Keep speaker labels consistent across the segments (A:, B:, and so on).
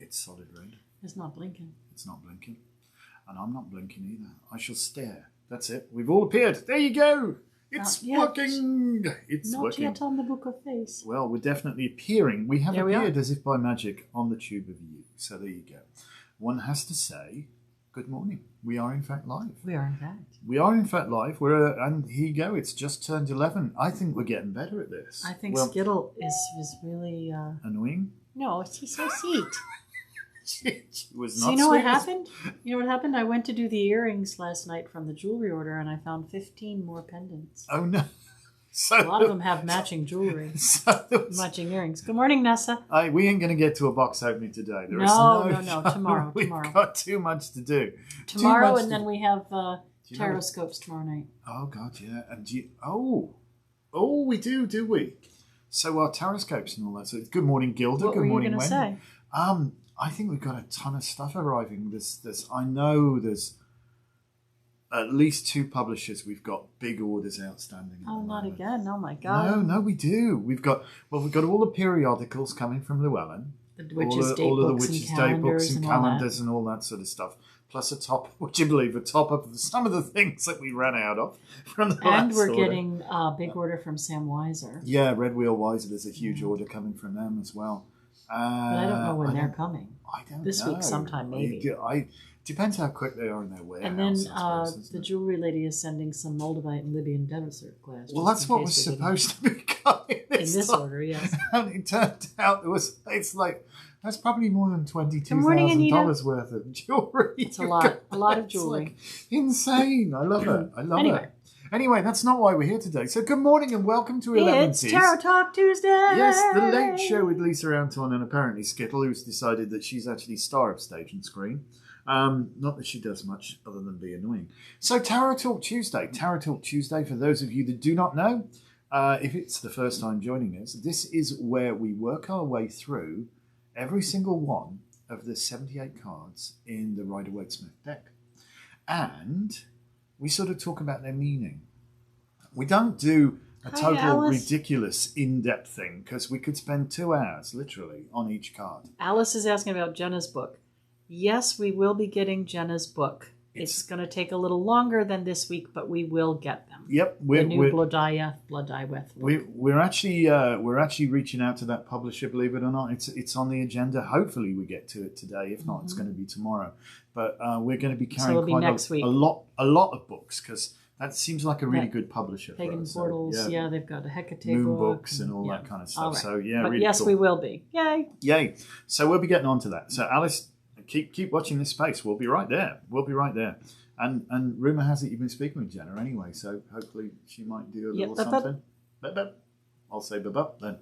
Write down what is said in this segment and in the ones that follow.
A: It's solid red.
B: It's not blinking.
A: It's not blinking. And I'm not blinking either. I shall stare. That's it. We've all appeared. There you go. It's working. It's
B: not
A: working.
B: Not yet on the Book of Face.
A: Well, we're definitely appearing. We have appeared as if by magic on the tube of you. So there you go. One has to say, good morning. We are in fact live.
B: We are in fact.
A: We are in fact live. And here you go. It's just turned 11. I think we're getting better at this.
B: I think Skittle is really...
A: annoying?
B: No, she's so sweet.
A: She was not
B: so you know what happened? You know what happened? I went to do the earrings last night from the jewelry order, and I found 15 more pendants.
A: Oh, no. So
B: a lot of them have matching jewelry. Matching earrings. Good morning, Nessa.
A: We ain't going to get to a box opening today.
B: No. Tomorrow.
A: We've got too much to do.
B: Tomorrow, and then we have tarot scopes tomorrow night.
A: Oh, God, yeah. And we do we? So our tarot scopes and all that. So good morning, Gilda.
B: What
A: good
B: were
A: morning,
B: you going to say?
A: I think we've got a ton of stuff arriving. I know there's at least 2 publishers. We've got big orders outstanding.
B: Oh, not again! Oh my God!
A: No, we do. We've got all the periodicals coming from Llewellyn.
B: The witches' date books and
A: calendars and all that sort of stuff. Plus would you believe, a top of some of the things that we ran out of from the last
B: And we're
A: order.
B: getting a big order from Sam Weiser.
A: Yeah, Red Wheel Weiser. There's a huge order coming from them as well.
B: But I don't know when they're coming.
A: I don't know.
B: This week sometime, maybe.
A: Depends how quick they are in their warehouse.
B: And then the jewelry lady is sending some Moldavite and Libyan desert glass.
A: Well, that's what was supposed to be coming
B: in this order, yes.
A: And it turned out that's probably more than $22,000 worth of jewelry.
B: It's a lot of jewelry.
A: Insane. I love it. Anyway, that's not why we're here today. So good morning and welcome to Elevensies.
B: It's Tarot Talk Tuesday.
A: Yes, the late show with Lisa Anton and apparently Skittle, who's decided that she's actually star of stage and screen. Not that she does much other than be annoying. So Tarot Talk Tuesday. Tarot Talk Tuesday, for those of you that do not know, if it's the first time joining us, this is where we work our way through every single one of the 78 cards in the Rider-Waite-Smith deck. And we sort of talk about their meaning. We don't do a total ridiculous in-depth thing because we could spend 2 hours literally on each card.
B: Alice is asking about Jenna's book. Yes, we will be getting Jenna's book. It's going to take a little longer than this week, but we will get them.
A: Yep,
B: the new Bloodeye with.
A: We're actually reaching out to that publisher. Believe it or not, it's on the agenda. Hopefully, we get to it today. If not, it's going to be tomorrow. But we're going to be carrying a lot of books because that seems like a really good publisher.
B: Pagan
A: for us.
B: Portals, they've got a Hecate
A: Moon
B: book
A: books and all that kind of stuff.
B: Right.
A: So
B: but
A: really
B: yes,
A: cool.
B: we will be. Yay!
A: So we'll be getting on to that. So Alice. Keep watching this space. We'll be right there. And rumour has it you've been speaking with Jenna anyway, so hopefully she might do a little something. I'll say bub then.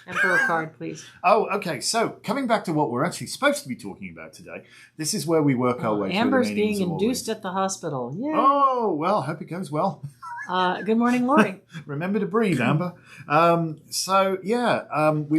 B: Emperor card, please.
A: Oh, okay. So coming back to what we're actually supposed to be talking about today, this is where we work our way through
B: Amber's
A: the meanings
B: being
A: of
B: induced at the hospital. Yay!
A: Oh, well, hope it goes well.
B: Good morning, Lori.
A: Remember to breathe, Amber. We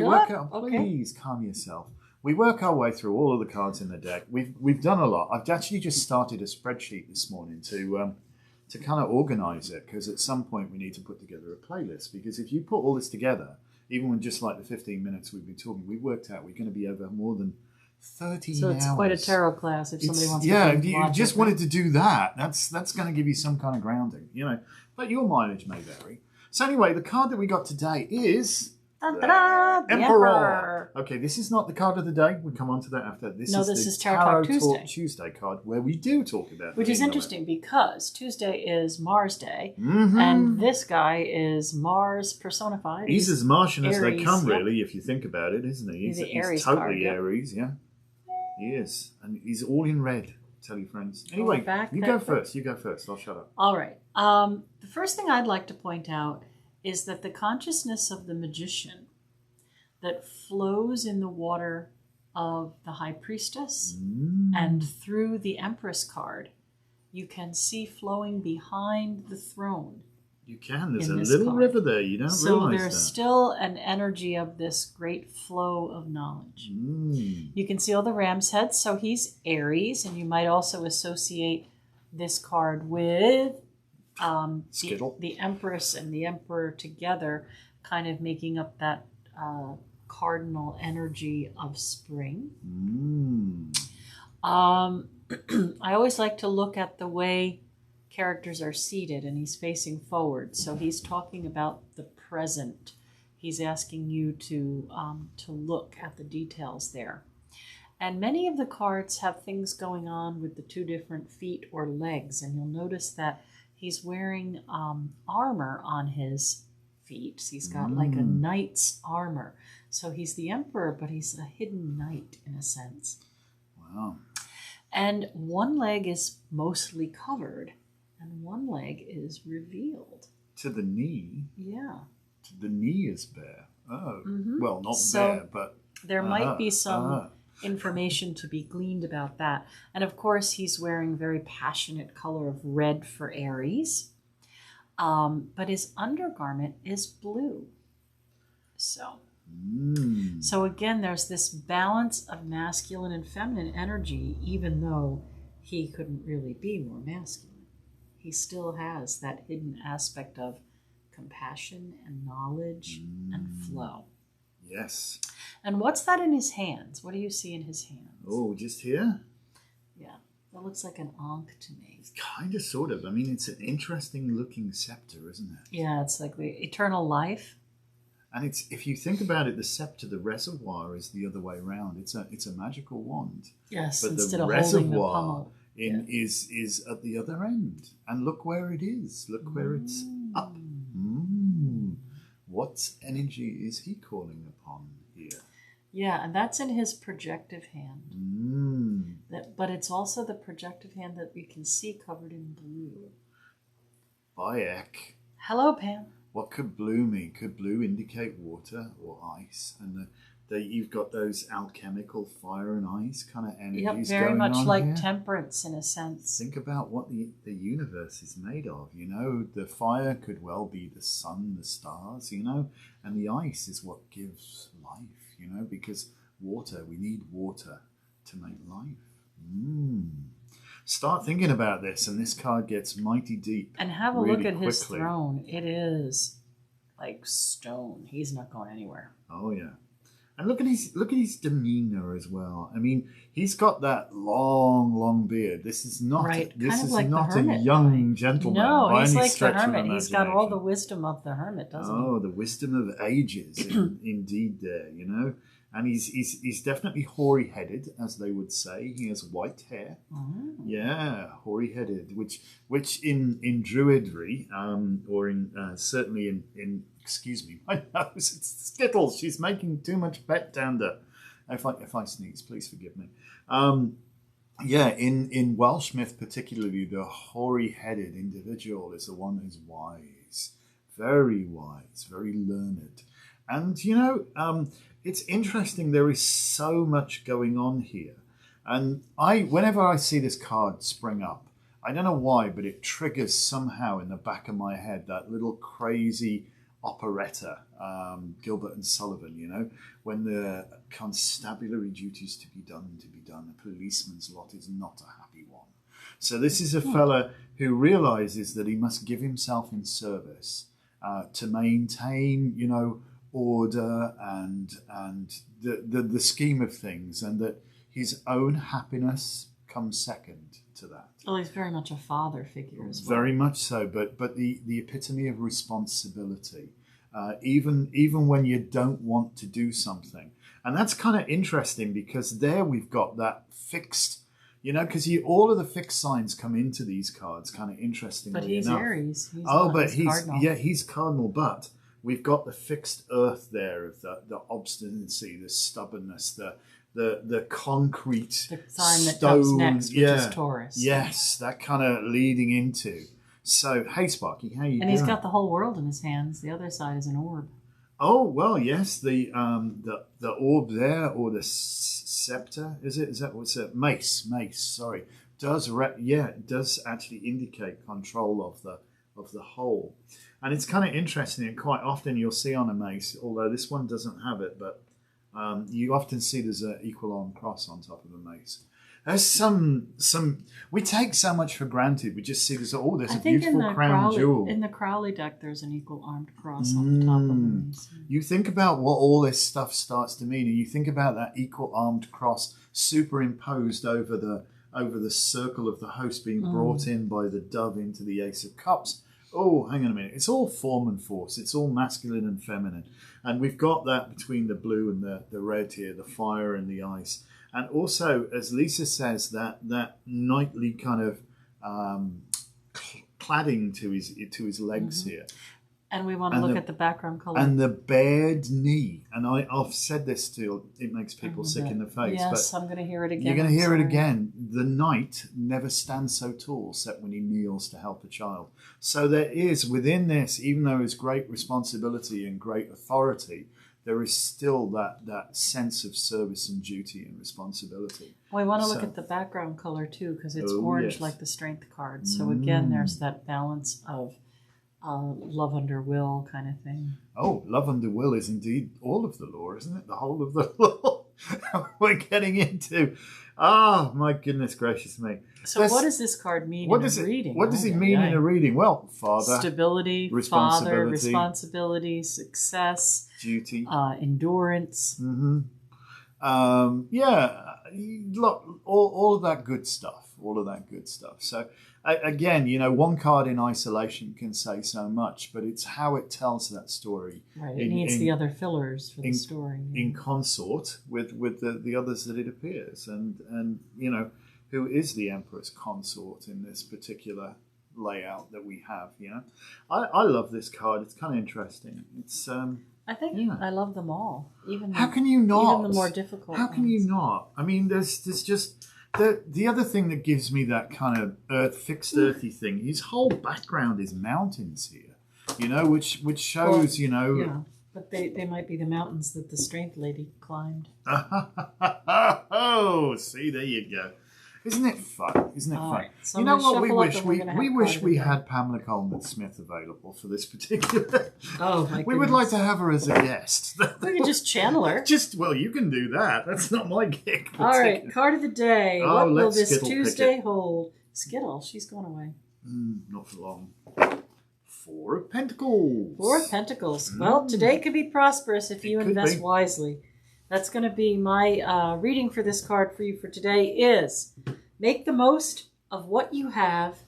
A: work out. Please calm yourself. We work our way through all of the cards in the deck. We've done a lot. I've actually just started a spreadsheet this morning to kind of organise it because at some point we need to put together a playlist because if you put all this together, even with just like the 15 minutes we've been talking, we worked out we're going to be over more than 13 hours.
B: So it's quite a tarot class if somebody wants to.
A: Yeah, if you just wanted to do that, that's going to give you some kind of grounding, But your mileage may vary. So anyway, the card that we got today is... Emperor. Okay, this is not the card of the day. We'll come on to that after. This is
B: Tarot
A: Talk Tuesday card where we do talk about
B: which is interesting because Tuesday is Mars Day and this guy is Mars personified.
A: He's as Martian as they come,
B: yep.
A: really, if you think about it, isn't he?
B: He's Aries
A: totally
B: card,
A: Aries, yeah. He is. And he's all in red, tell you friends. Anyway, you go first. I'll shut up.
B: All right. The first thing I'd like to point out is that the consciousness of the magician that flows in the water of the High Priestess and through the Empress card, you can see flowing behind the throne.
A: You can. There's a little river there. You don't realize that.
B: So there's still an energy of this great flow of knowledge. You can see all the ram's heads. So he's Aries, and you might also associate this card with the Empress and the Emperor together, kind of making up that cardinal energy of spring. I always like to look at the way characters are seated, and he's facing forward, so he's talking about the present. He's asking you to look at the details there. And many of the cards have things going on with the two different feet or legs, and you'll notice that he's wearing armor on his feet. He's got like a knight's armor. So he's the emperor, but he's a hidden knight in a sense.
A: Wow.
B: And one leg is mostly covered, and one leg is revealed.
A: To the knee?
B: Yeah.
A: The knee is bare. Oh. Well, not
B: So
A: bare, but...
B: there might be some information to be gleaned about that. And of course, he's wearing very passionate color of red for Aries. But his undergarment is blue. So again, there's this balance of masculine and feminine energy, even though he couldn't really be more masculine. He still has that hidden aspect of compassion and knowledge and flow.
A: Yes.
B: And what's that in his hands? What do you see in his hands?
A: Oh, just here?
B: Yeah, that looks like an ankh to me.
A: Kind of, sort of. I mean, it's an interesting looking scepter, isn't it?
B: Yeah, it's like the eternal life.
A: And it's, if you think about it, the scepter, the reservoir is the other way around. It's a magical wand.
B: Yes,
A: but
B: instead
A: the
B: of holding the
A: reservoir
B: pummel.
A: is at the other end. And look where it is. Look where it's up. What energy is he calling upon here?
B: Yeah, and that's in his projective hand. But it's also the projective hand that we can see covered in blue.
A: Bayek.
B: Hello, Pam.
A: What could blue mean? Could blue indicate water or ice? And you've got those alchemical fire and ice kind of energies going on.
B: Yep, very much like
A: here.
B: Temperance in a sense.
A: Think about what the universe is made of, you know. The fire could well be the sun, the stars, you know. And the ice is what gives life, you know, because water, we need water to make life. Start thinking about this, and this card gets mighty deep.
B: And have a
A: really
B: look at his
A: quickly.
B: throne. It is like stone. He's not going anywhere.
A: Oh yeah, and look at his demeanor as well. I mean, he's got that long beard. This is not
B: right.
A: This
B: kind of
A: is
B: like
A: not
B: the hermit
A: a young
B: guy.
A: gentleman.
B: No,
A: by
B: he's
A: any
B: like the
A: stretch of
B: hermit. He's got all the
A: imagination.
B: wisdom of the hermit, doesn't he?
A: Oh, the wisdom of ages, indeed. There, you know. And he's definitely hoary-headed, as they would say. He has white hair.
B: Oh.
A: Yeah, hoary-headed, which in Druidry, or in certainly in excuse me, my nose, it's Skittles. She's making too much bet dander. If I sneeze, please forgive me. Yeah, in Welsh myth particularly, the hoary-headed individual is the one who's wise, very learned. And, you know, it's interesting. There is so much going on here. And whenever I see this card spring up, I don't know why, but it triggers somehow in the back of my head that little crazy operetta, Gilbert and Sullivan, you know, when the constabulary duties to be done, a policeman's lot is not a happy one. So this is a fella who realizes that he must give himself in service to maintain, you know, order and the scheme of things, and that his own happiness comes second to that.
B: Well, he's very much a father figure as well.
A: Very much so, but the epitome of responsibility, even when you don't want to do something. And that's kind of interesting, because there we've got that fixed, you know, because all of the fixed signs come into these cards kind of interestingly
B: But he's
A: enough.
B: Aries.
A: He's cardinal, but we've got the fixed earth there of the obstinacy, the stubbornness, the concrete
B: the sign that
A: stone,
B: comes next, which is Taurus.
A: Yes, that kind of leading into. So, hey Sparky, how you doing?
B: And he's got the whole world in his hands. The other side is an orb.
A: Oh well, yes, the orb there, or the scepter, is it? Is that what's it? Mace. Sorry, it does actually indicate control of the whole. And it's kind of interesting, and quite often you'll see on a mace, although this one doesn't have it, but you often see there's an equal arm cross on top of a mace. There's some. We take so much for granted. We just see this. Oh, there's a
B: think
A: beautiful crown jewel.
B: in the Crowley deck, there's an equal armed cross on the top of them.
A: You think about what all this stuff starts to mean, and you think about that equal armed cross superimposed over the circle of the host being brought in by the dove into the Ace of Cups. Oh, hang on a minute. It's all form and force. It's all masculine and feminine. And we've got that between the blue and the red here, the fire and the ice. And also, as Lisa says, that knightly kind of cladding to his legs here.
B: And we want to look at the background color.
A: And the bared knee. And I've said this till it makes people sick in the face.
B: Yes,
A: but
B: I'm going to hear it again.
A: You're going to hear it again. The knight never stands so tall except when he kneels to help a child. So there is, within this, even though there's great responsibility and great authority, there is still that sense of service and duty and responsibility.
B: We want to look at the background color too, because it's orange like the strength card. So again, there's that balance of love under will kind of thing.
A: Oh, love under will is indeed all of the law, isn't it? The whole of the law. We're getting into. Oh, my goodness gracious me.
B: So what does this card mean in a reading?
A: What does it mean in a reading? Well, father.
B: Stability, father, responsibility, success.
A: Duty.
B: Endurance.
A: Look, all of that good stuff. All of that good stuff. So, again, one card in isolation can say so much, but it's how it tells that story.
B: Right, it needs the other fillers for the story.
A: In consort with the others that it appears. And who is the Emperor's consort in this particular layout that we have, I love this card. It's kind of interesting. It's...
B: I think I love them all.
A: How can you not?
B: Even the more difficult
A: How can you not? I mean, there's just... The other thing that gives me that kind of fixed earthy thing, his whole background is mountains here, which shows,
B: Yeah, but they might be the mountains that the strength lady climbed.
A: Oh, see, there you go. Isn't it fun? Isn't it fun?
B: Right, so
A: you know what we wish? We wish we had Pamela Coleman Smith available for this particular.
B: Oh, my goodness.
A: We would like to have her as a guest.
B: We could just channel her.
A: Well, you can do that. That's not my gig.
B: All right, card of the day. What will this Skittle Tuesday hold? Skittle, she's going away.
A: Not for long. Four of Pentacles.
B: Four of Pentacles. Well, today could be prosperous if you invest wisely. That's going to be my reading for this card for you for today is make the most of what you have,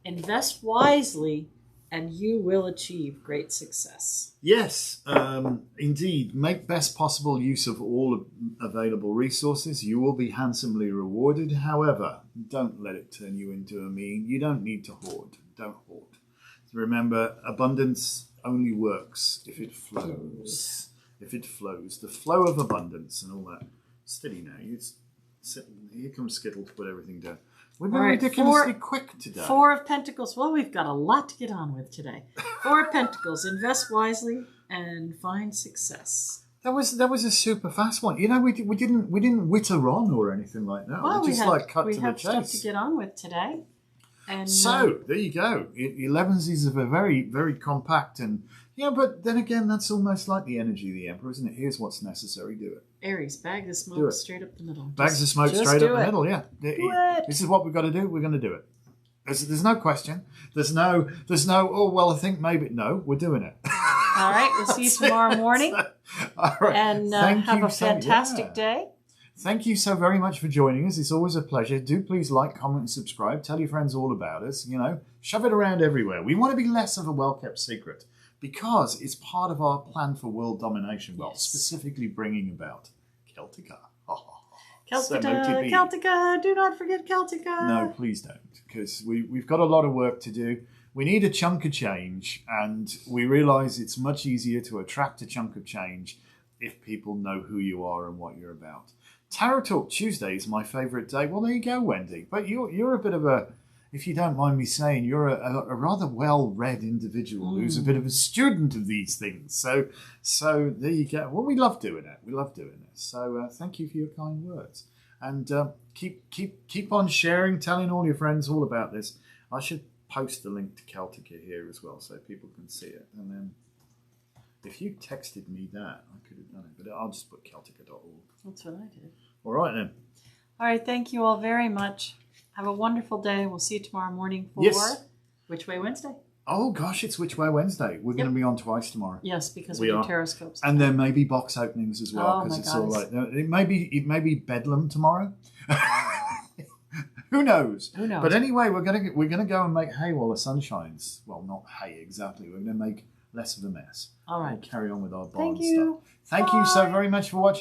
B: invest wisely, and you will achieve great success.
A: Yes, indeed. Make best possible use of all available resources. You will be handsomely rewarded. However, don't let it turn you into a mean. You don't need to hoard. Don't hoard. Remember, abundance only works if it flows. If it flows, the flow of abundance and all that. Steady now. Here comes Skittle to put everything down. We've been ridiculously quick today.
B: Four of Pentacles. Well, we've got a lot to get on with today. Four of Pentacles. Invest wisely and find success.
A: That was a super fast one. We didn't witter on or anything like that.
B: Well,
A: we just cut to the chase.
B: We have stuff to get on with today. And
A: so there you go. Elevensies are very, very compact and. Yeah, but then again, that's almost like the energy of the Emperor, isn't it? Here's what's necessary. Do it.
B: Aries, bag the smoke straight up the middle.
A: Bags the smoke straight up the middle, yeah. This is what we've got to do. We're going to do it. There's no question. There's no, oh, well, I think maybe. No, we're doing it.
B: All right, we'll see you tomorrow morning.
A: All right.
B: And have a fantastic day.
A: Thank you so very much for joining us. It's always a pleasure. Do please like, comment, and subscribe. Tell your friends all about us. Shove it around everywhere. We want to be less of a well-kept secret. Because it's part of our plan for world domination, specifically bringing about Celtica.
B: Celtica, do not forget Celtica.
A: No, please don't, because we've got a lot of work to do. We need a chunk of change, and we realise it's much easier to attract a chunk of change if people know who you are and what you're about. Tarot Talk Tuesday is my favourite day. Well, there you go, Wendy. But you're a bit of a... If you don't mind me saying, you're a rather well-read individual who's a bit of a student of these things. So there you go. Well, we love doing it. We love doing it. So thank you for your kind words. And keep on sharing, telling all your friends all about this. I should post the link to Celtica here as well so people can see it. And then if you texted me that, I could have done it. But I'll just put Celtica.org.
B: That's what I did.
A: All right, then.
B: All right, thank you all very much. Have a wonderful day. We'll see you tomorrow morning for Which Way Wednesday.
A: Oh gosh, it's Which Way Wednesday. We're going to be on twice tomorrow.
B: Yes, because we do Terrascopes.
A: And there may be box openings as well, because it's all like it may be Bedlam tomorrow. Who knows?
B: Who knows?
A: But anyway, we're gonna go and make hay while the sun shines. Well, not hay exactly. We're gonna make less of a mess.
B: All right.
A: We'll carry on with our barn
B: Thank you.
A: stuff. Thank you so very much for watching.